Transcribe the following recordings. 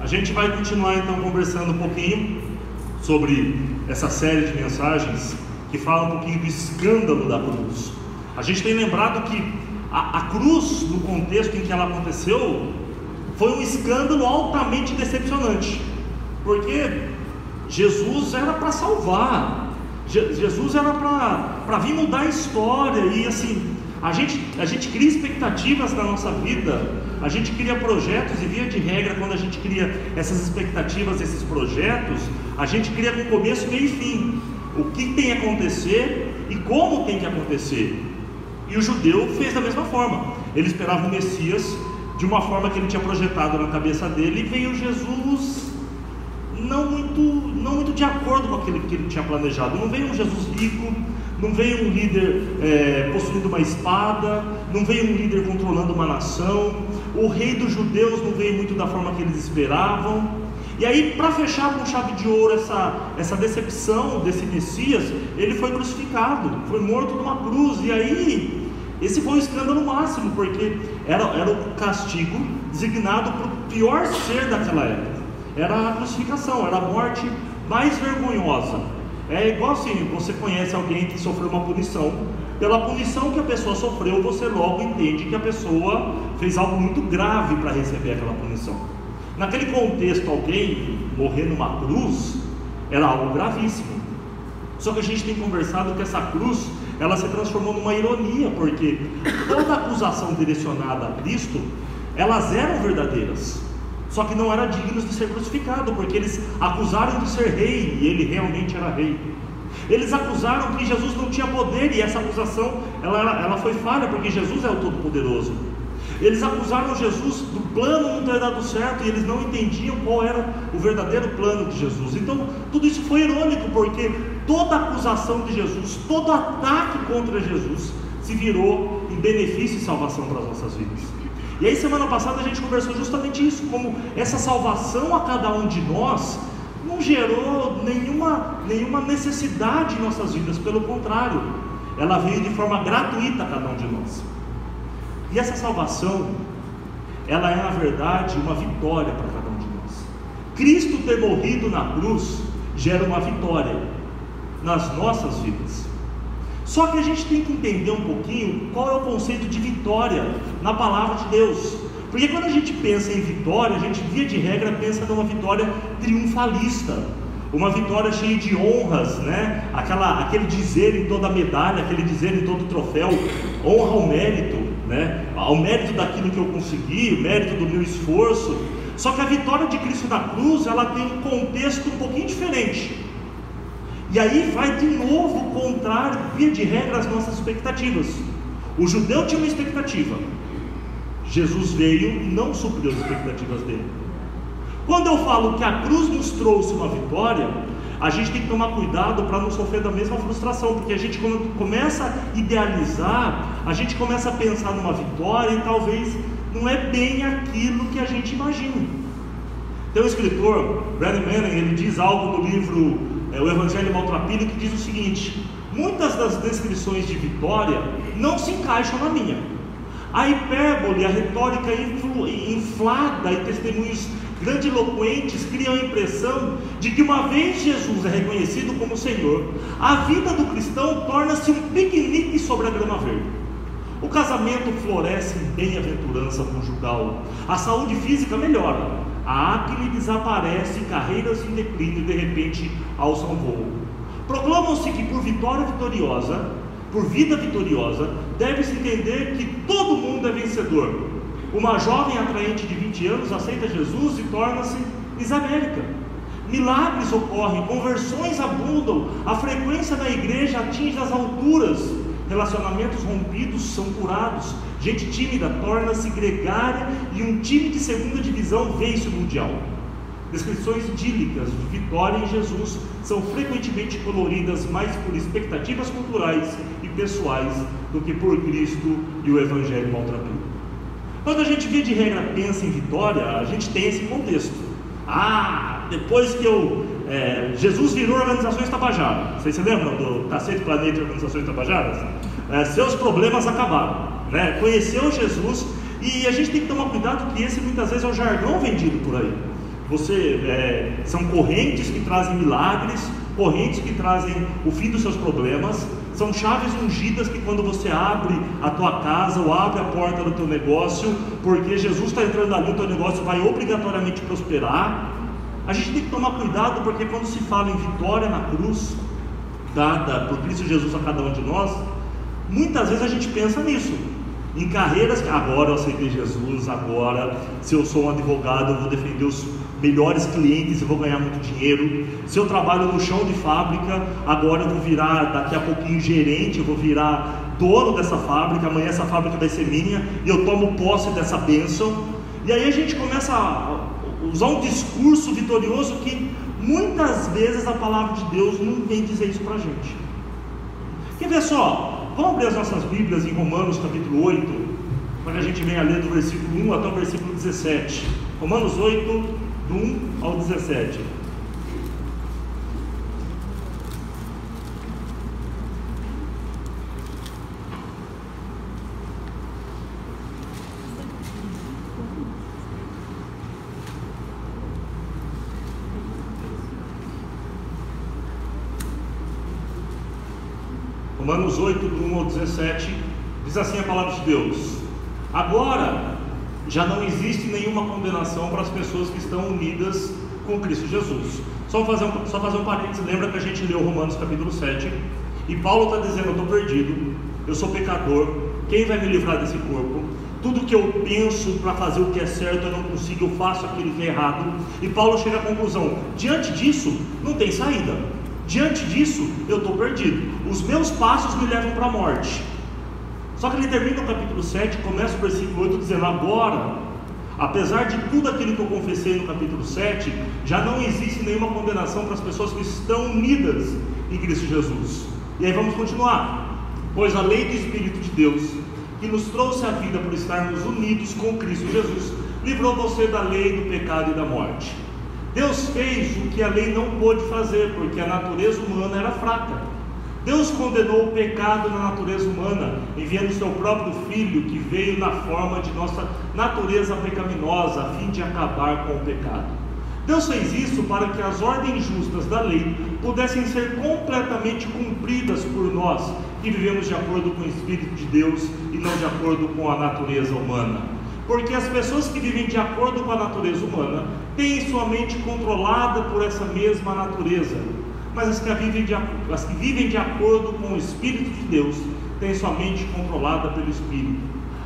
gente vai continuar então conversando um pouquinho sobre essa série de mensagens que fala um pouquinho do escândalo da cruz. A gente tem lembrado que a cruz, no contexto em que ela aconteceu, foi um escândalo altamente decepcionante, porque Jesus era para salvar, Jesus era para vir mudar a história. E assim, a gente cria expectativas na nossa vida, a gente cria projetos, e via de regra, quando a gente cria essas expectativas, esses projetos, a gente cria com começo, meio e fim, o que tem que acontecer e como tem que acontecer. E o judeu fez da mesma forma. Ele esperava o Messias de uma forma que ele tinha projetado na cabeça dele, e veio Jesus não muito de acordo com aquilo que ele tinha planejado. Não veio um Jesus rico, não veio um líder possuindo uma espada, não veio um líder controlando uma nação. O rei dos judeus não veio muito da forma que eles esperavam. E aí, para fechar com chave de ouro essa decepção desse Messias, ele foi crucificado, foi morto numa cruz. E aí, esse foi o escândalo máximo, porque era o castigo designado para o pior ser daquela época. Era a crucificação, era a morte mais vergonhosa. É igual assim, você conhece alguém que sofreu uma punição. Pela punição que a pessoa sofreu, você logo entende que a pessoa fez algo muito grave para receber aquela punição. Naquele contexto, alguém morrer numa cruz era algo gravíssimo. Só que a gente tem conversado que essa cruz, ela se transformou numa ironia, porque toda acusação direcionada a Cristo, elas eram verdadeiras, só que não eram dignos de ser crucificado, porque eles acusaram de ser rei, e ele realmente era rei. Eles acusaram que Jesus não tinha poder, e essa acusação ela foi falha, porque Jesus é o Todo-Poderoso. Eles acusaram Jesus do plano não ter dado certo, e eles não entendiam qual era o verdadeiro plano de Jesus. Então tudo isso foi irônico, porque toda acusação de Jesus, todo ataque contra Jesus se virou em benefício e salvação para as nossas vidas. E aí, semana passada a gente conversou justamente isso, como essa salvação a cada um de nós não gerou nenhuma necessidade em nossas vidas. Pelo contrário, ela veio de forma gratuita a cada um de nós. E essa salvação, ela é na verdade uma vitória para cada um de nós. Cristo ter morrido na cruz gera uma vitória nas nossas vidas. Só que a gente tem que entender um pouquinho qual é o conceito de vitória na palavra de Deus. Porque quando a gente pensa em vitória, a gente via de regra pensa numa vitória triunfalista, uma vitória cheia de honras, né? Aquele dizer em toda a medalha, aquele dizer em todo o troféu, honra ao mérito, né? Ao mérito daquilo que eu consegui, o mérito do meu esforço. Só que a vitória de Cristo na cruz, ela tem um contexto um pouquinho diferente. E aí vai de novo contrário, via de regra, às nossas expectativas. O judeu tinha uma expectativa, Jesus veio e não supriu as expectativas dele. Quando eu falo que a cruz nos trouxe uma vitória, a gente tem que tomar cuidado para não sofrer da mesma frustração, porque a gente, quando começa a idealizar, a gente começa a pensar numa vitória e talvez não é bem aquilo que a gente imagina. Tem um escritor, Brennan Manning, ele diz algo no livro O Evangelho Maltrapilho, que diz o seguinte: muitas das descrições de vitória não se encaixam na minha. A hipérbole, a retórica inflada e testemunhos grandiloquentes criam a impressão de que uma vez Jesus é reconhecido como Senhor, a vida do cristão torna-se um piquenique sobre a grama verde. O casamento floresce em bem-aventurança conjugal, a saúde física melhora, a acne desaparece, carreiras em declínio de repente alçam voo. Proclamam-se que por vida vitoriosa, deve-se entender que todo mundo é vencedor. Uma jovem atraente de 20 anos aceita Jesus e torna-se Miss América. Milagres ocorrem, conversões abundam, a frequência na igreja atinge as alturas, relacionamentos rompidos são curados, gente tímida torna-se gregária e um time de segunda divisão vence o mundial. Descrições idílicas de vitória em Jesus são frequentemente coloridas mais por expectativas culturais e pessoais do que por Cristo e o Evangelho maltrapilho. Quando a gente via de regra pensa em vitória, a gente tem esse contexto. Depois que Jesus virou Organizações Tabajaras. Vocês se lembram do Cacete Planeta de Organizações Tabajaras? Seus problemas acabaram, né? Conheceu Jesus, e a gente tem que tomar cuidado que esse muitas vezes é o jargão vendido por aí. São correntes que trazem milagres, correntes que trazem o fim dos seus problemas. São chaves ungidas que quando você abre a tua casa ou abre a porta do teu negócio, porque Jesus está entrando ali, o teu negócio vai obrigatoriamente prosperar. A gente tem que tomar cuidado, porque quando se fala em vitória na cruz, dada por Cristo Jesus a cada um de nós, muitas vezes a gente pensa nisso, em carreiras que agora eu aceitei Jesus, agora se eu sou um advogado eu vou defender os melhores clientes e vou ganhar muito dinheiro. Se eu trabalho no chão de fábrica, agora eu vou virar daqui a pouquinho gerente, eu vou virar dono dessa fábrica, amanhã essa fábrica vai ser minha e eu tomo posse dessa bênção. E aí a gente começa a usar um discurso vitorioso que muitas vezes a palavra de Deus não vem dizer isso pra gente. Quer ver só? Vamos abrir as nossas Bíblias em Romanos capítulo 8, para que a gente venha ler do versículo 1 até o versículo 17. Romanos 8, do 1 ao 17. Romanos 8, do 1 ao 17, diz assim a palavra de Deus: agora já não existe nenhuma condenação para as pessoas que estão unidas com Cristo Jesus. Só fazer um parênteses, lembra que a gente leu Romanos capítulo 7, e Paulo está dizendo: eu estou perdido, eu sou pecador, quem vai me livrar desse corpo? Tudo que eu penso para fazer o que é certo eu não consigo, eu faço aquilo que é errado. E Paulo chega à conclusão: diante disso não tem saída, diante disso eu estou perdido, os meus passos me levam para a morte. Só que ele termina o capítulo 7, começa o versículo 8 dizendo: agora, apesar de tudo aquilo que eu confessei no capítulo 7, já não existe nenhuma condenação para as pessoas que estão unidas em Cristo Jesus. E aí vamos continuar: pois a lei do Espírito de Deus, que nos trouxe a vida por estarmos unidos com Cristo Jesus, livrou você da lei do pecado e da morte. Deus fez o que a lei não pôde fazer, porque a natureza humana era fraca. Deus condenou o pecado na natureza humana, enviando o seu próprio Filho, que veio na forma de nossa natureza pecaminosa, a fim de acabar com o pecado. Deus fez isso para que as ordens justas da lei pudessem ser completamente cumpridas por nós, que vivemos de acordo com o Espírito de Deus e não de acordo com a natureza humana. Porque as pessoas que vivem de acordo com a natureza humana têm sua mente controlada por essa mesma natureza, mas as que vivem de acordo com o Espírito de Deus têm sua mente controlada pelo Espírito.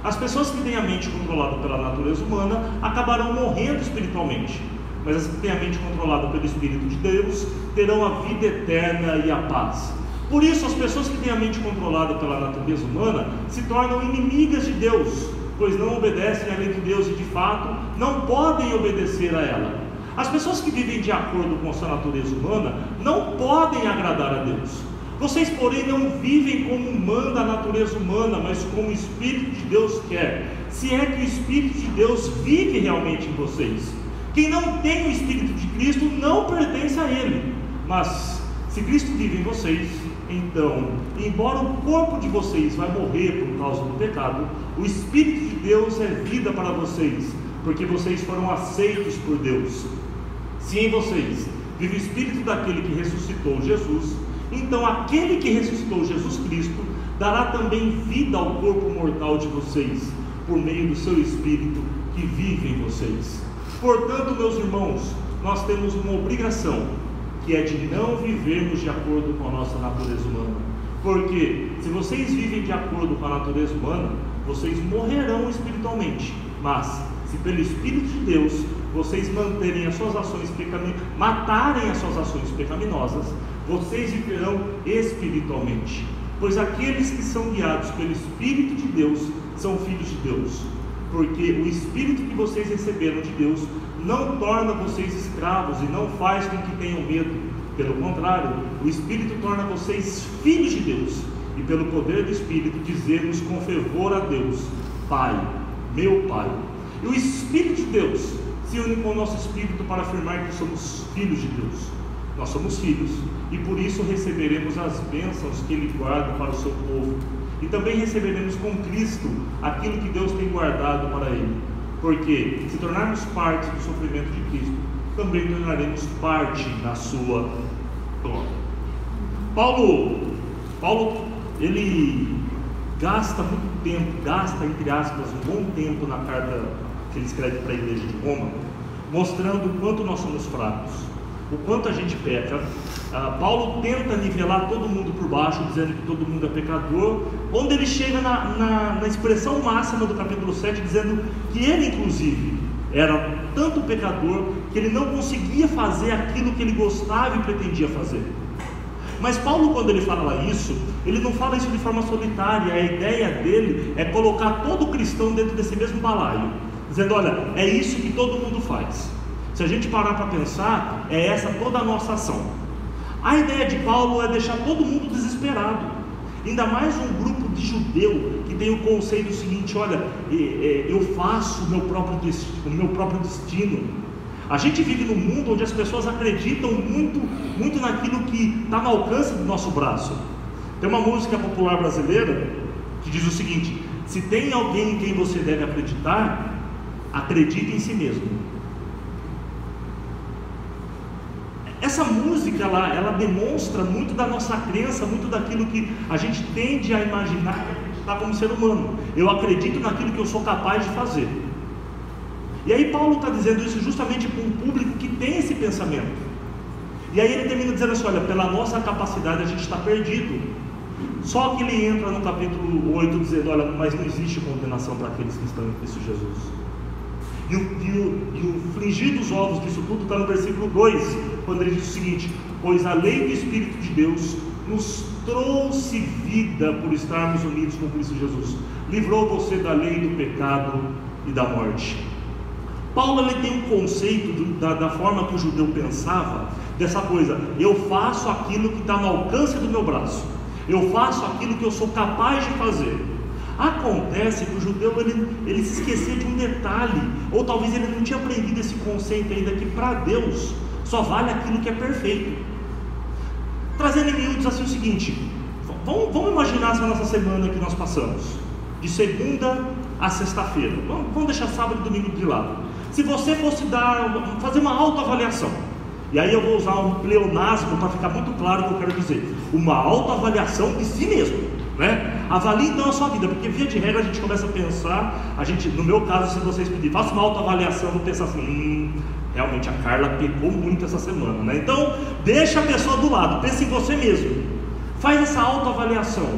As pessoas que têm a mente controlada pela natureza humana acabarão morrendo espiritualmente, mas as que têm a mente controlada pelo Espírito de Deus terão a vida eterna e a paz. Por isso, as pessoas que têm a mente controlada pela natureza humana se tornam inimigas de Deus, pois não obedecem à lei de Deus e de fato não podem obedecer a ela. As pessoas que vivem de acordo com a sua natureza humana não podem agradar a Deus. Vocês, porém, não vivem como manda a natureza humana, mas como o Espírito de Deus quer, se é que o Espírito de Deus vive realmente em vocês. Quem não tem o Espírito de Cristo não pertence a Ele. Mas se Cristo vive em vocês, então, embora o corpo de vocês vai morrer por causa do pecado, o Espírito de Deus é vida para vocês, porque vocês foram aceitos por Deus. Se em vocês vive o Espírito daquele que ressuscitou Jesus, então aquele que ressuscitou Jesus Cristo dará também vida ao corpo mortal de vocês, por meio do seu Espírito que vive em vocês. Portanto, meus irmãos, nós temos uma obrigação, que é de não vivermos de acordo com a nossa natureza humana. Porque se vocês vivem de acordo com a natureza humana, vocês morrerão espiritualmente. Mas se pelo Espírito de Deus vocês matarem as suas ações pecaminosas, vocês viverão espiritualmente. Pois aqueles que são guiados pelo Espírito de Deus são filhos de Deus. Porque o Espírito que vocês receberam de Deus não torna vocês escravos e não faz com que tenham medo. Pelo contrário, o Espírito torna vocês filhos de Deus. E pelo poder do Espírito dizemos com fervor a Deus: Pai, meu Pai. E o Espírito de Deus se une com o nosso Espírito para afirmar que somos filhos de Deus. Nós somos filhos e por isso receberemos as bênçãos que Ele guarda para o seu povo. E também receberemos com Cristo aquilo que Deus tem guardado para Ele. Porque se tornarmos parte do sofrimento de Cristo, também tornaremos parte na sua glória. Paulo, ele gasta muito tempo, entre aspas, um bom tempo na carta que ele escreve para a igreja de Roma, mostrando o quanto nós somos fracos, o quanto a gente peca. Paulo tenta nivelar todo mundo por baixo, dizendo que todo mundo é pecador, onde ele chega na expressão máxima do capítulo 7, dizendo que ele inclusive era tanto pecador que ele não conseguia fazer aquilo que ele gostava e pretendia fazer. Mas Paulo, quando ele fala isso, ele não fala isso de forma solitária. A ideia dele é colocar todo cristão dentro desse mesmo balaio, dizendo: olha, é isso que todo mundo faz. Se a gente parar para pensar, é essa toda a nossa ação. A ideia de Paulo é deixar todo mundo desesperado, ainda mais um grupo de judeu que tem o conceito seguinte: olha, eu faço o meu próprio destino. A gente vive num mundo onde as pessoas acreditam muito naquilo que está no alcance do nosso braço. Tem uma música popular brasileira que diz o seguinte: se tem alguém em quem você deve acreditar, acredite em si mesmo. Essa música ela demonstra muito da nossa crença, muito daquilo que a gente tende a imaginar e acreditar como ser humano. Eu acredito naquilo que eu sou capaz de fazer. E aí Paulo está dizendo isso justamente para um público que tem esse pensamento. E aí ele termina dizendo assim: olha, pela nossa capacidade a gente está perdido. Só que ele entra no capítulo 8 dizendo: olha, mas não existe condenação para aqueles que estão em Cristo Jesus. E o frigir dos ovos disso tudo está no versículo 2, quando ele diz o seguinte: pois a lei do Espírito de Deus nos trouxe vida por estarmos unidos com Cristo Jesus. Livrou você da lei do pecado e da morte. Paulo ele tem um conceito da forma que o judeu pensava, dessa coisa: eu faço aquilo que está no alcance do meu braço, eu faço aquilo que eu sou capaz de fazer. Acontece que o judeu ele se esquecia de um detalhe, ou talvez ele não tinha aprendido esse conceito ainda, que para Deus só vale aquilo que é perfeito. Trazendo em miúdos assim o seguinte: vamos imaginar essa nossa semana que nós passamos, de segunda a sexta-feira. Vamos deixar sábado e domingo de lado. Se você fosse fazer uma autoavaliação, e aí eu vou usar um pleonasmo para ficar muito claro o que eu quero dizer: uma autoavaliação de si mesmo, né? Avalie então a sua vida, porque via de regra a gente começa a pensar, no meu caso, se vocês pedirem, faça uma autoavaliação, eu vou pensar assim: realmente a Carla pecou muito essa semana, né? Então deixa a pessoa do lado, pense em você mesmo, faz essa autoavaliação.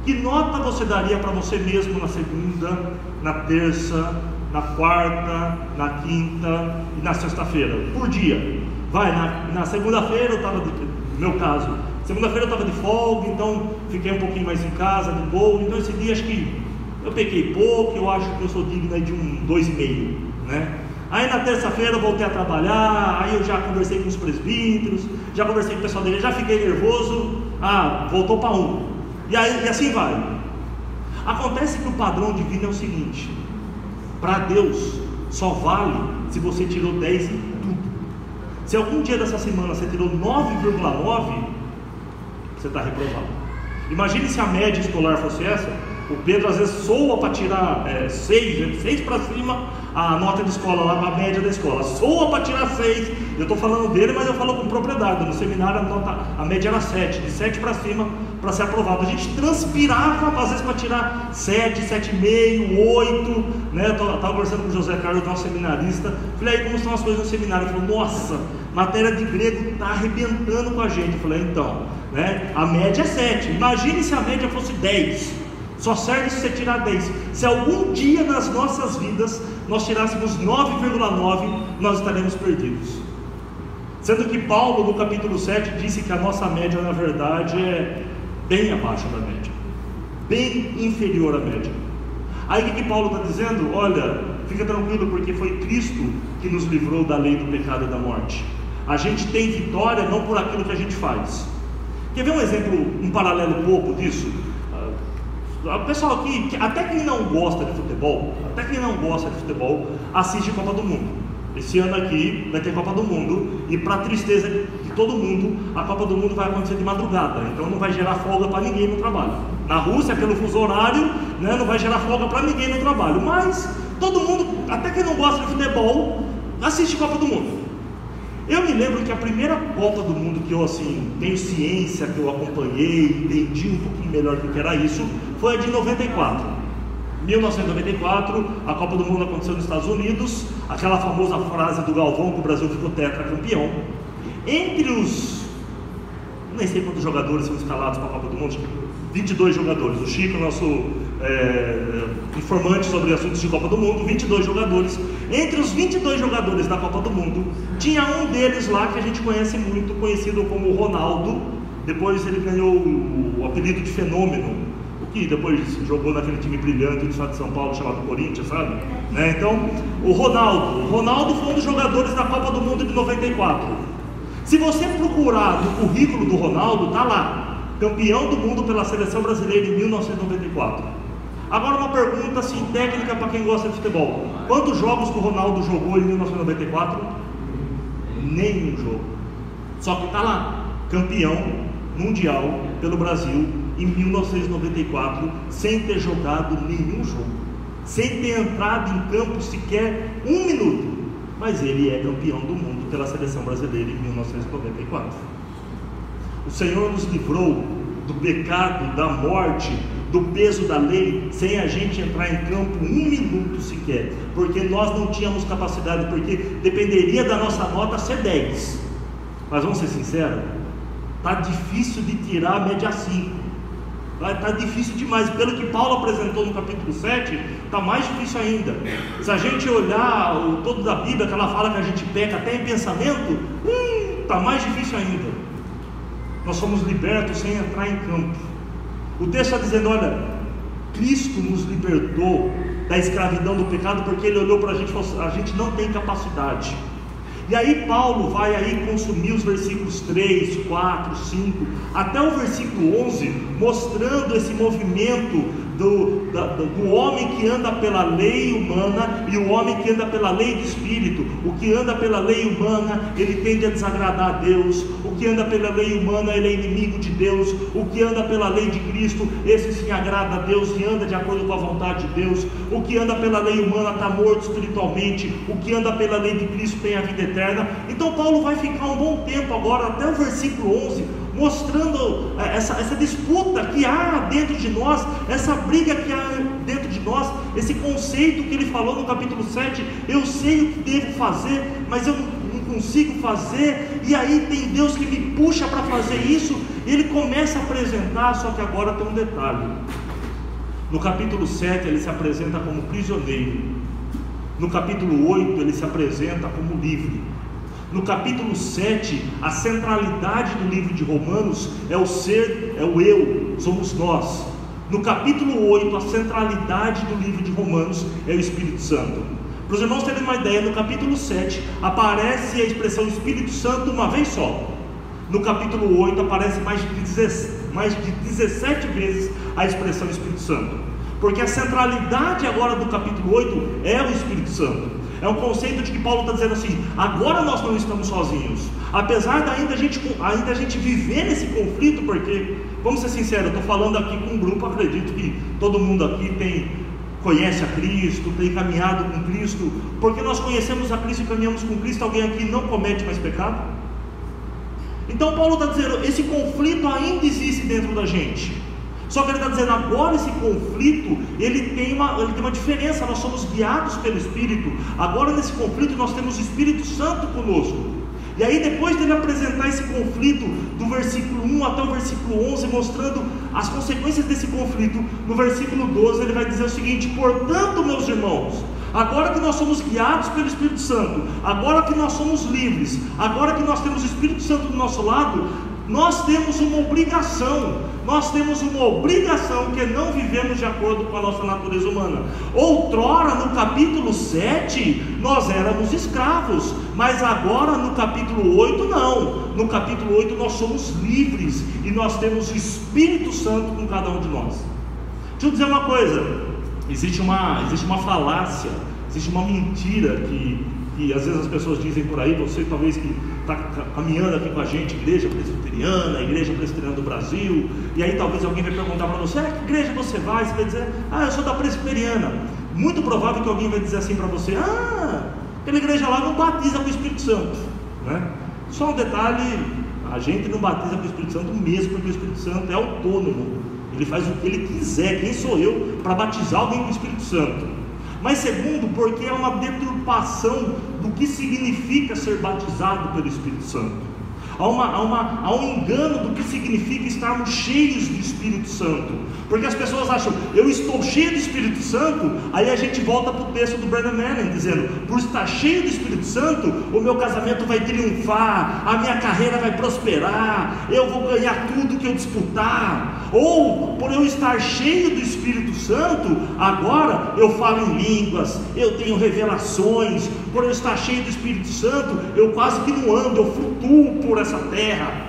Que nota você daria para você mesmo na segunda, na terça, na quarta, na quinta e na sexta-feira, por dia? Vai, na segunda-feira eu estava, no meu caso, segunda-feira eu estava de folga, então fiquei um pouquinho mais em casa, de boa. Então esse dia acho que eu pequei pouco, eu acho que eu sou digno de um 2,5, né? Aí na terça-feira eu voltei a trabalhar, aí eu já conversei com os presbíteros, já conversei com o pessoal da igreja, já fiquei nervoso, voltou para 1. E assim vai. Acontece que o padrão divino é o seguinte: para Deus só vale se você tirou 10 em tudo. Se algum dia dessa semana você tirou 9,9, você está reprovado. Imagine se a média escolar fosse essa. O Pedro às vezes soa para tirar 6 para cima, a nota de escola lá, a média da escola, soa para tirar 6. Eu estou falando dele, mas eu falo com propriedade. No seminário a média era 7, de 7 para cima para ser aprovado. A gente transpirava às vezes para tirar 7, 7,5, 8, né? Eu estava conversando com o José Carlos, nosso seminarista. Falei: aí como estão as coisas no seminário? Ele falou: nossa, matéria de grego está arrebentando com a gente. Eu falei: então, né? A média é 7, imagine se a média fosse 10. Só serve se você tirar 10. Se algum dia nas nossas vidas nós tirássemos 9,9, nós estaremos perdidos. Sendo que Paulo no capítulo 7 disse que a nossa média na verdade é bem abaixo da média, bem inferior à média. Aí o que Paulo está dizendo? Olha, fica tranquilo, porque foi Cristo que nos livrou da lei do pecado e da morte. A gente tem vitória não por aquilo que a gente faz. Quer ver um exemplo, um paralelo bobo disso? O pessoal aqui, até quem não gosta de futebol, assiste Copa do Mundo. Esse ano aqui vai ter Copa do Mundo, e para tristeza de todo mundo, a Copa do Mundo vai acontecer de madrugada, então não vai gerar folga para ninguém no trabalho. Na Rússia, pelo fuso horário, né, não vai gerar folga para ninguém no trabalho, mas todo mundo, até quem não gosta de futebol, assiste Copa do Mundo. Eu me lembro que a primeira Copa do Mundo que eu assim, tenho ciência, que eu acompanhei, entendi um pouquinho melhor do que era isso, foi a de 94. 1994, a Copa do Mundo aconteceu nos Estados Unidos, aquela famosa frase do Galvão que o Brasil ficou tetracampeão. Entre os, nem sei quantos jogadores são escalados para a Copa do Mundo, 22 jogadores. O Chico, nosso informante sobre assuntos de Copa do Mundo, 22 jogadores. Entre os 22 jogadores da Copa do Mundo, tinha um deles lá que a gente conhece muito, conhecido como Ronaldo. Depois ele ganhou o apelido de Fenômeno, o que depois jogou naquele time brilhante do estado de São Paulo chamado Corinthians, sabe? Então, o Ronaldo foi um dos jogadores da Copa do Mundo de 94. Se você procurar no currículo do Ronaldo, tá lá, campeão do mundo pela seleção brasileira em 1994. Agora uma pergunta assim, técnica para quem gosta de futebol: quantos jogos que o Ronaldo jogou em 1994? Nenhum jogo. Só que tá lá, campeão mundial pelo Brasil em 1994, sem ter jogado nenhum jogo, sem ter entrado em campo sequer um minuto. Mas ele é campeão do mundo pela seleção brasileira em 1994. O Senhor nos livrou do pecado, da morte, do peso da lei, sem a gente entrar em campo um minuto sequer, porque nós não tínhamos capacidade, porque dependeria da nossa nota ser 10. Mas vamos ser sinceros, está difícil de tirar a média 5. Está difícil demais. Pelo que Paulo apresentou no capítulo 7, está mais difícil ainda. Se a gente olhar o todo da Bíblia, que ela fala que a gente peca até em pensamento, está mais difícil ainda. Nós somos libertos sem entrar em campo. O texto está dizendo: olha, Cristo nos libertou da escravidão do pecado, porque Ele olhou para a gente e falou: a gente não tem capacidade. E aí Paulo vai aí consumir os versículos 3, 4, 5, até o versículo 11, mostrando esse movimento do homem que anda pela lei humana e o homem que anda pela lei do Espírito. O que anda pela lei humana, ele tende a desagradar a Deus. O que anda pela lei humana, ele é inimigo de Deus. O que anda pela lei de Cristo, esse sim agrada a Deus e anda de acordo com a vontade de Deus. O que anda pela lei humana está morto espiritualmente. O que anda pela lei de Cristo tem a vida eterna. Então Paulo vai ficar um bom tempo agora, até o versículo 11, mostrando essa disputa que há dentro de nós, essa briga que há dentro de nós, esse conceito que ele falou no capítulo 7, eu sei o que devo fazer, mas eu não consigo fazer, e aí tem Deus que me puxa para fazer isso, e ele começa a apresentar, só que agora tem um detalhe. No capítulo 7 ele se apresenta como prisioneiro, no capítulo 8 ele se apresenta como livre. No capítulo 7, a centralidade do livro de Romanos é o ser, é o eu, somos nós. No capítulo 8, a centralidade do livro de Romanos é o Espírito Santo. Para os irmãos terem uma ideia, no capítulo 7 aparece a expressão Espírito Santo uma vez só. No capítulo 8 aparece mais de 17 vezes a expressão Espírito Santo, porque a centralidade agora do capítulo 8 é o Espírito Santo. É um conceito de que Paulo está dizendo assim: agora nós não estamos sozinhos, apesar de ainda a gente viver nesse conflito, porque, vamos ser sinceros, eu estou falando aqui com um grupo, acredito que todo mundo aqui conhece a Cristo, tem caminhado com Cristo. Porque nós conhecemos a Cristo e caminhamos com Cristo, alguém aqui não comete mais pecado? Então Paulo está dizendo, esse conflito ainda existe dentro da gente. Só que ele está dizendo, agora esse conflito, ele tem uma diferença, nós somos guiados pelo Espírito. Agora nesse conflito nós temos o Espírito Santo conosco. E aí depois dele apresentar esse conflito, do versículo 1 até o versículo 11, mostrando as consequências desse conflito, no versículo 12 ele vai dizer o seguinte: portanto, meus irmãos, agora que nós somos guiados pelo Espírito Santo, agora que nós somos livres, agora que nós temos o Espírito Santo do nosso lado, nós temos uma obrigação que não vivemos de acordo com a nossa natureza humana. Outrora, no capítulo 7, nós éramos escravos, mas agora no capítulo 8 não. No capítulo 8 nós somos livres e nós temos o Espírito Santo com cada um de nós. Deixa eu dizer uma coisa, existe uma falácia, existe uma mentira que às vezes as pessoas dizem por aí, você talvez que está caminhando aqui com a gente, igreja presbiteriana, igreja presbiteriana do Brasil, e aí talvez alguém vai perguntar para você, que igreja você vai? Você vai dizer, eu sou da presbiteriana. Muito provável que alguém vai dizer assim para você, aquela igreja lá não batiza com o Espírito Santo, né? Só um detalhe: a gente não batiza com o Espírito Santo mesmo, porque o Espírito Santo é autônomo, ele faz o que ele quiser. Quem sou eu para batizar alguém com o Espírito Santo? Mas segundo, porque é uma deturpação do que significa ser batizado pelo Espírito Santo. Há um engano do que significa estarmos cheios do Espírito Santo, porque as pessoas acham, eu estou cheio do Espírito Santo. Aí a gente volta para o texto do Brennan Manning, dizendo, por estar cheio do Espírito Santo, o meu casamento vai triunfar, a minha carreira vai prosperar, eu vou ganhar tudo que eu disputar. Ou, por eu estar cheio do Espírito Santo, agora eu falo em línguas, eu tenho revelações. Por eu estar cheio do Espírito Santo, eu quase que não ando, eu flutuo por essa terra.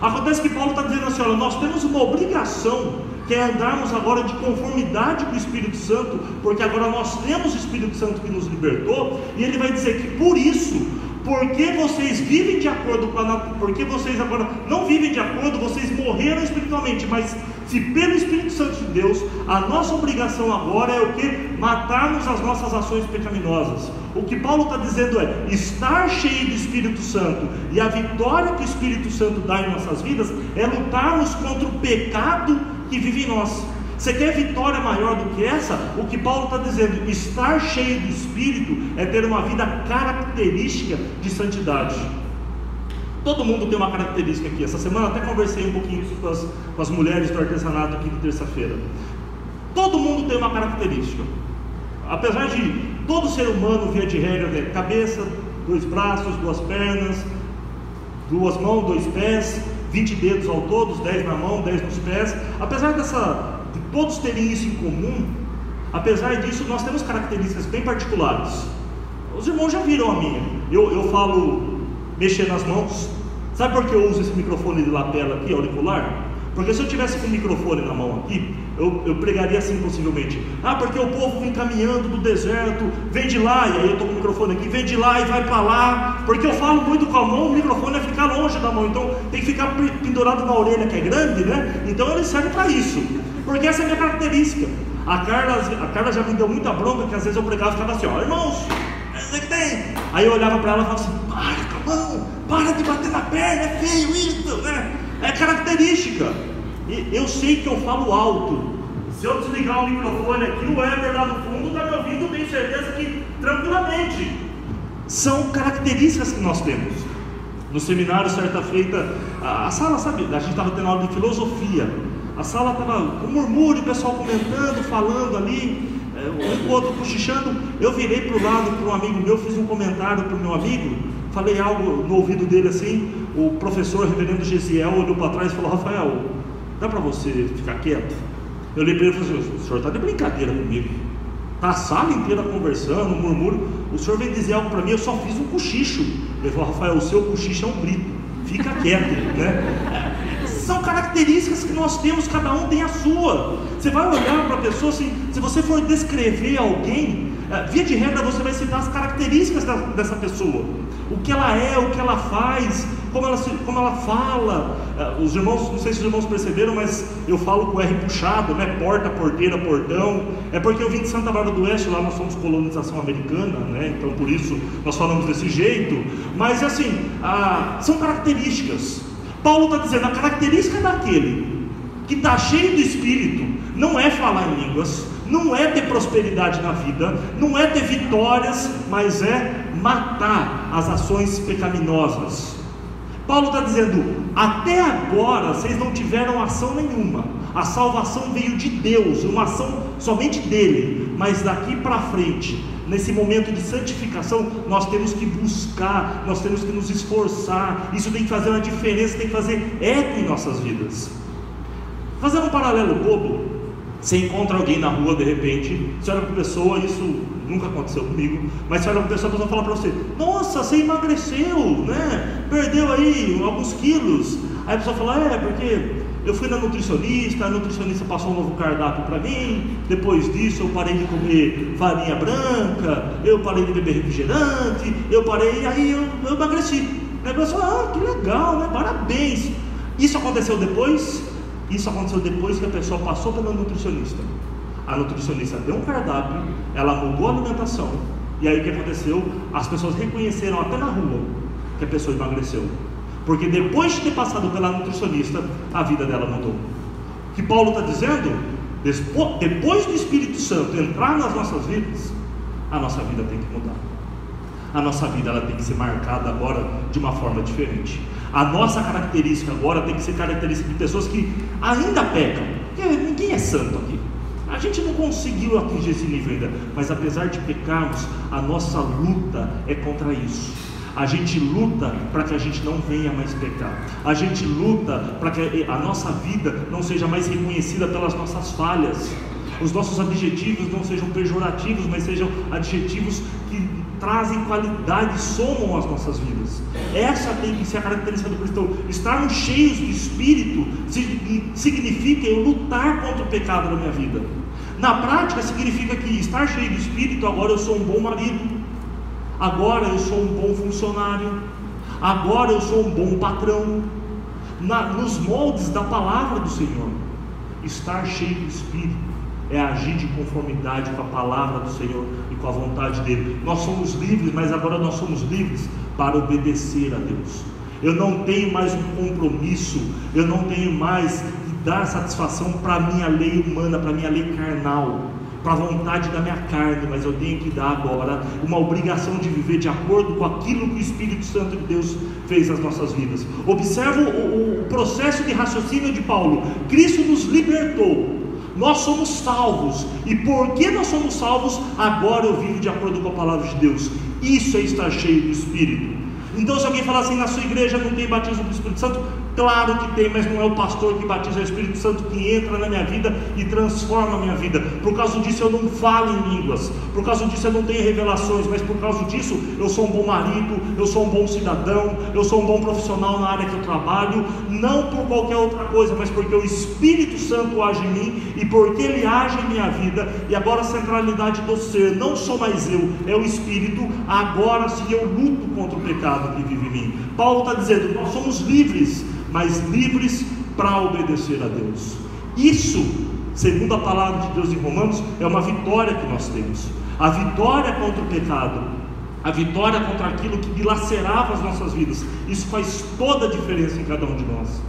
Acontece que Paulo está dizendo assim: olha, nós temos uma obrigação, que é andarmos agora de conformidade com o Espírito Santo, porque agora nós temos o Espírito Santo que nos libertou. E ele vai dizer que por isso, porque vocês vivem de acordo com porque vocês agora não vivem de acordo, vocês morreram espiritualmente, mas se pelo Espírito Santo de Deus, a nossa obrigação agora é o que? Matarmos as nossas ações pecaminosas. O que Paulo está dizendo é, estar cheio do Espírito Santo, e a vitória que o Espírito Santo dá em nossas vidas, é lutarmos contra o pecado que vive em nós. Você quer vitória maior do que essa? O que Paulo está dizendo, estar cheio do Espírito, é ter uma vida característica de santidade. Todo mundo tem uma característica aqui. Essa semana até conversei um pouquinho com as mulheres do artesanato aqui de terça-feira. Todo mundo tem uma característica. Apesar de todo ser humano, via de regra, ter cabeça, 2 braços, 2 pernas, 2 mãos, 2 pés, 20 dedos ao todo, 10 na mão, 10 nos pés. Apesar de todos terem isso em comum, apesar disso, nós temos características bem particulares. Os irmãos já viram a minha. Eu falo mexer nas mãos. Sabe por que eu uso esse microfone de lapela aqui, auricular? Porque se eu tivesse com o microfone na mão aqui, eu pregaria assim possivelmente: porque o povo vem caminhando do deserto, vem de lá, e aí eu estou com o microfone aqui, vem de lá e vai para lá. Porque eu falo muito com a mão, o microfone vai ficar longe da mão, então tem que ficar pendurado na orelha, que é grande, né? Então ele serve para isso, porque essa é a minha característica. A Carla já me deu muita bronca, que às vezes eu pregava e ficava assim: ó, irmãos, o que tem? Aí eu olhava para ela e falava assim: para com a mão, para de bater na perna, é feio isso, né? É característica. E eu sei que eu falo alto. Se eu desligar o microfone aqui, o Weber lá no fundo está me ouvindo, tenho certeza que tranquilamente. São características que nós temos. No seminário, certa feita, a sala, sabe, a gente estava tendo aula de filosofia. A sala estava com murmúrio, o pessoal comentando, falando ali, um outro cochichando. Eu virei para o lado para um amigo meu, fiz um comentário para o meu amigo, falei algo no ouvido dele assim. O professor, reverendo Gesiel, olhou para trás e falou: Rafael, dá para você ficar quieto? Eu olhei para ele e falei assim: o senhor está de brincadeira comigo? Está a sala inteira conversando, um murmúrio, o senhor vem dizer algo para mim, eu só fiz um cochicho. Ele falou: Rafael, o seu cochicho é um grito, fica quieto, né? São características que nós temos, cada um tem a sua. Você vai olhar para a pessoa assim, se você for descrever alguém, via de regra você vai citar as características dessa pessoa, o que ela é, o que ela faz, como ela fala. Os irmãos, não sei se os irmãos perceberam, mas eu falo com o R puxado, né? Porta, porteira, portão. É porque eu vim de Santa Bárbara do Oeste, lá nós somos colonização americana, né? Então por isso nós falamos desse jeito. Mas assim, são características. Paulo está dizendo, a característica daquele que está cheio do Espírito não é falar em línguas, não é ter prosperidade na vida, não é ter vitórias, mas é matar as ações pecaminosas. Paulo está dizendo, até agora vocês não tiveram ação nenhuma, a salvação veio de Deus, uma ação somente dele, mas daqui para frente, nesse momento de santificação, nós temos que buscar, nós temos que nos esforçar, isso tem que fazer uma diferença, tem que fazer eco em nossas vidas. Fazendo um paralelo bobo, você encontra alguém na rua de repente, você olha para a pessoa, isso nunca aconteceu comigo, mas você olha para a pessoa fala para você: nossa, você emagreceu, né? Perdeu aí alguns quilos. Aí a pessoa fala: porque eu fui na nutricionista, a nutricionista passou um novo cardápio para mim, depois disso eu parei de comer farinha branca, eu parei de beber refrigerante, eu parei, aí eu emagreci. Aí a pessoa: que legal, né? Parabéns. Isso aconteceu depois? Isso aconteceu depois que a pessoa passou pela nutricionista. A nutricionista deu um cardápio, ela mudou a alimentação, e aí o que aconteceu? As pessoas reconheceram até na rua que a pessoa emagreceu, porque depois de ter passado pela nutricionista, a vida dela mudou. O que Paulo está dizendo, depois do Espírito Santo entrar nas nossas vidas, a nossa vida tem que mudar. A nossa vida ela tem que ser marcada agora de uma forma diferente. A nossa característica agora tem que ser característica de pessoas que ainda pecam, porque ninguém é santo aqui. A gente não conseguiu atingir esse nível ainda, mas apesar de pecarmos, a nossa luta é contra isso. A gente luta para que a gente não venha mais pecar. A gente luta para que a nossa vida não seja mais reconhecida pelas nossas falhas. Os nossos adjetivos não sejam pejorativos, mas sejam adjetivos que trazem qualidade e somam as nossas vidas. Essa tem que ser a característica do cristão. Estarmos cheios do Espírito significa eu lutar contra o pecado na minha vida. Na prática significa que estar cheio do Espírito, agora eu sou um bom marido, agora eu sou um bom funcionário, agora eu sou um bom patrão, nos moldes da palavra do Senhor. Estar cheio do Espírito é agir de conformidade com a palavra do Senhor e com a vontade dele. Nós somos livres, mas agora nós somos livres para obedecer a Deus. Eu não tenho mais um compromisso, eu não tenho mais que dar satisfação para a minha lei humana, para a minha lei carnal, para a vontade da minha carne, mas eu tenho que dar agora uma obrigação de viver de acordo com aquilo que o Espírito Santo de Deus fez nas nossas vidas. Observa o processo de raciocínio de Paulo. Cristo nos libertou, nós somos salvos, e porque nós somos salvos, agora eu vivo de acordo com a palavra de Deus. Isso é estar cheio do Espírito. Então se alguém falar assim, na sua igreja não tem batismo do Espírito Santo, claro que tem, mas não é o pastor que batiza, é o Espírito Santo que entra na minha vida e transforma a minha vida. Por causa disso eu não falo em línguas, por causa disso eu não tenho revelações, mas por causa disso eu sou um bom marido, eu sou um bom cidadão, eu sou um bom profissional na área que eu trabalho, não por qualquer outra coisa, mas porque o Espírito Santo age em mim, e porque ele age em minha vida. E agora a centralidade do ser, não sou mais eu, é o Espírito. Agora sim eu luto contra o pecado que vive em mim. Paulo está dizendo, nós somos livres, mas livres para obedecer a Deus. Isso, segundo a palavra de Deus em Romanos, é uma vitória que nós temos. A vitória contra o pecado, a vitória contra aquilo que dilacerava as nossas vidas. Isso faz toda a diferença em cada um de nós.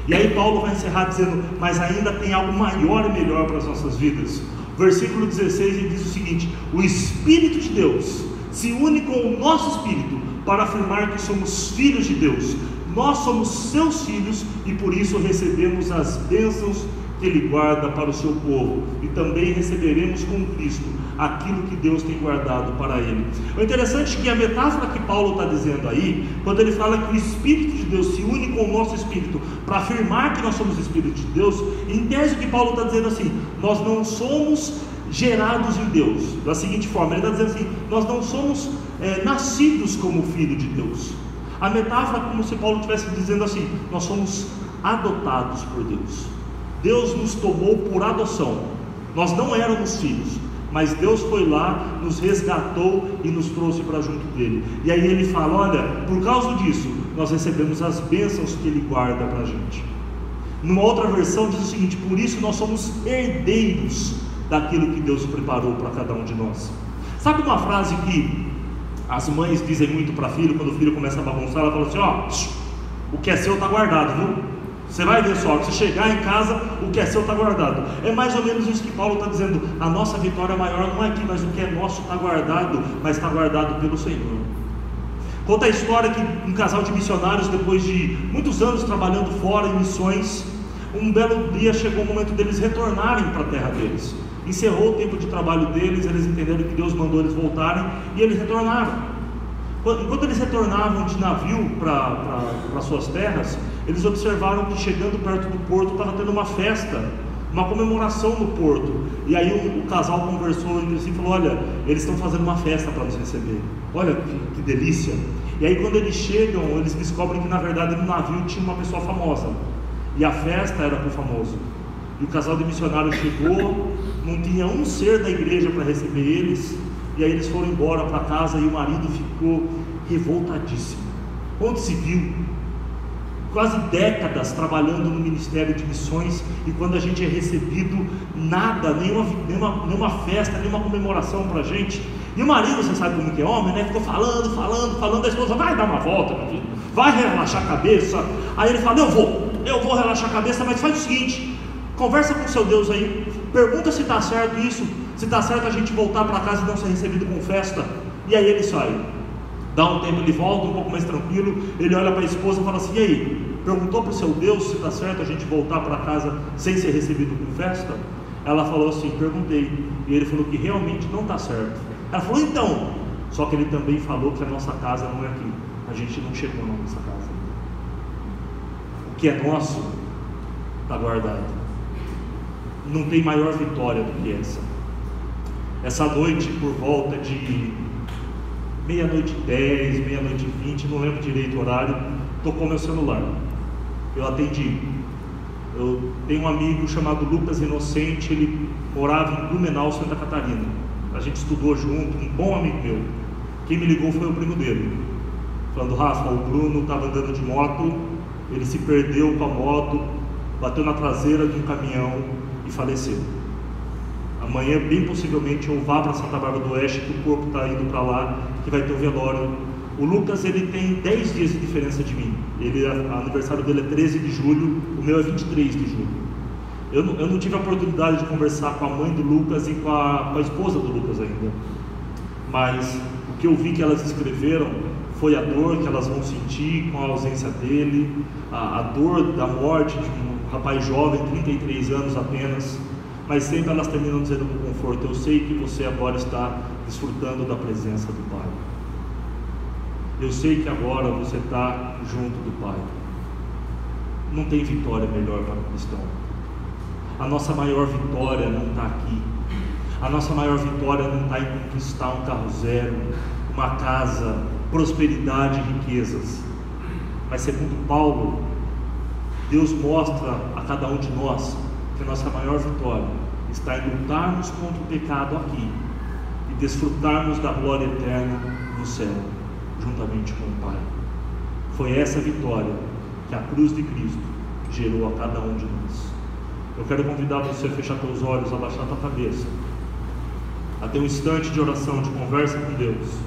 E aí Paulo vai encerrar dizendo, mas ainda tem algo maior e melhor para as nossas vidas. Versículo 16, ele diz o seguinte: o Espírito de Deus se une com o nosso Espírito para afirmar que somos filhos de Deus. Nós somos seus filhos e por isso recebemos as bênçãos que Ele guarda para o seu povo, e também receberemos com Cristo aquilo que Deus tem guardado para Ele. O interessante é que a metáfora que Paulo está dizendo aí, quando ele fala que o Espírito de Deus se une com o nosso Espírito para afirmar que nós somos Espírito de Deus, em tese o que Paulo está dizendo assim, nós não somos gerados em Deus, da seguinte forma, ele está dizendo assim, nós não somos nascidos como filho de Deus. A metáfora é como se Paulo estivesse dizendo assim, nós somos adotados por Deus. Deus nos tomou por adoção. Nós não éramos filhos, mas Deus foi lá, nos resgatou e nos trouxe para junto dele. E aí ele fala, olha, por causa disso nós recebemos as bênçãos que Ele guarda para a gente. Numa outra versão diz o seguinte, por isso nós somos herdeiros daquilo que Deus preparou para cada um de nós. Sabe uma frase que as mães dizem muito para filho, quando o filho começa a bagunçar, ela fala assim, ó, o que é seu está guardado, viu? Você vai ver só, se chegar em casa, o que é seu está guardado. É mais ou menos isso que Paulo está dizendo. A nossa vitória maior não é aqui, mas o que é nosso está guardado, mas está guardado pelo Senhor. Conta a história que um casal de missionários, depois de muitos anos trabalhando fora em missões, um belo dia chegou o momento deles retornarem para a terra deles. Encerrou o tempo de trabalho deles, eles entenderam que Deus mandou eles voltarem, e eles retornaram. Enquanto eles retornavam de navio para suas terras, eles observaram que chegando perto do porto estava tendo uma festa, uma comemoração no porto. E aí o casal conversou entre si e falou, olha, eles estão fazendo uma festa para nos receber, olha que delícia. E aí quando eles chegam, eles descobrem que na verdade no navio tinha uma pessoa famosa, e a festa era com o famoso. E o casal de missionários chegou, não tinha um ser da igreja para receber eles, e aí eles foram embora para casa, e o marido ficou revoltadíssimo. Onde se viu? Quase décadas trabalhando no ministério de missões, e quando a gente é recebido, nada, nenhuma festa, nenhuma comemoração para a gente. E o marido, você sabe como que é homem, né? Ficou falando, a esposa, vai dar uma volta, meu filho, vai relaxar a cabeça. Aí ele fala, eu vou relaxar a cabeça, mas faz o seguinte, conversa com o seu Deus aí, pergunta se está certo isso, se está certo a gente voltar para casa e não ser recebido com festa. E aí ele sai, dá um tempo, ele volta um pouco mais tranquilo, ele olha para a esposa e fala assim, e aí, perguntou para o seu Deus se está certo a gente voltar para casa sem ser recebido com festa? Ela falou assim, perguntei, e ele falou que realmente não está certo. Ela falou, então, só que ele também falou que a nossa casa não é aqui, a gente não chegou na nossa casa. O que é nosso está guardado. Não tem maior vitória do que essa. Essa noite, por volta de 00:10, 00:20, não lembro direito o horário, tocou meu celular. Eu atendi. Eu tenho um amigo chamado Lucas Inocente, ele morava em Blumenau, Santa Catarina. A gente estudou junto, um bom amigo meu. Quem me ligou foi o primo dele, falando, Rafa, o Bruno estava andando de moto, ele se perdeu com a moto, bateu na traseira de um caminhão e faleceu. Amanhã, bem possivelmente, eu vá para Santa Bárbara do Oeste, que o corpo está indo para lá, que vai ter o velório. O Lucas, ele tem 10 dias de diferença de mim. O aniversário dele é 13 de julho, o meu é 23 de julho. Eu não tive a oportunidade de conversar com a mãe do Lucas e com a esposa do Lucas ainda. Mas o que eu vi que elas escreveram foi a dor que elas vão sentir com a ausência dele, a dor da morte de um rapaz jovem, 33 anos apenas. Mas sempre elas terminam dizendo com conforto, eu sei que você agora está desfrutando da presença do Pai. Eu sei que agora você está junto do Pai. Não tem vitória melhor para o cristão. A nossa maior vitória não está aqui. A nossa maior vitória não está em conquistar um carro zero, uma casa, prosperidade e riquezas. Mas segundo Paulo, Deus mostra a cada um de nós que a nossa maior vitória está em lutarmos contra o pecado aqui e desfrutarmos da glória eterna no céu, juntamente com o Pai. Foi essa vitória que a cruz de Cristo gerou a cada um de nós. Eu quero convidar você a fechar teus olhos, abaixar tua cabeça, a ter um instante de oração, de conversa com Deus.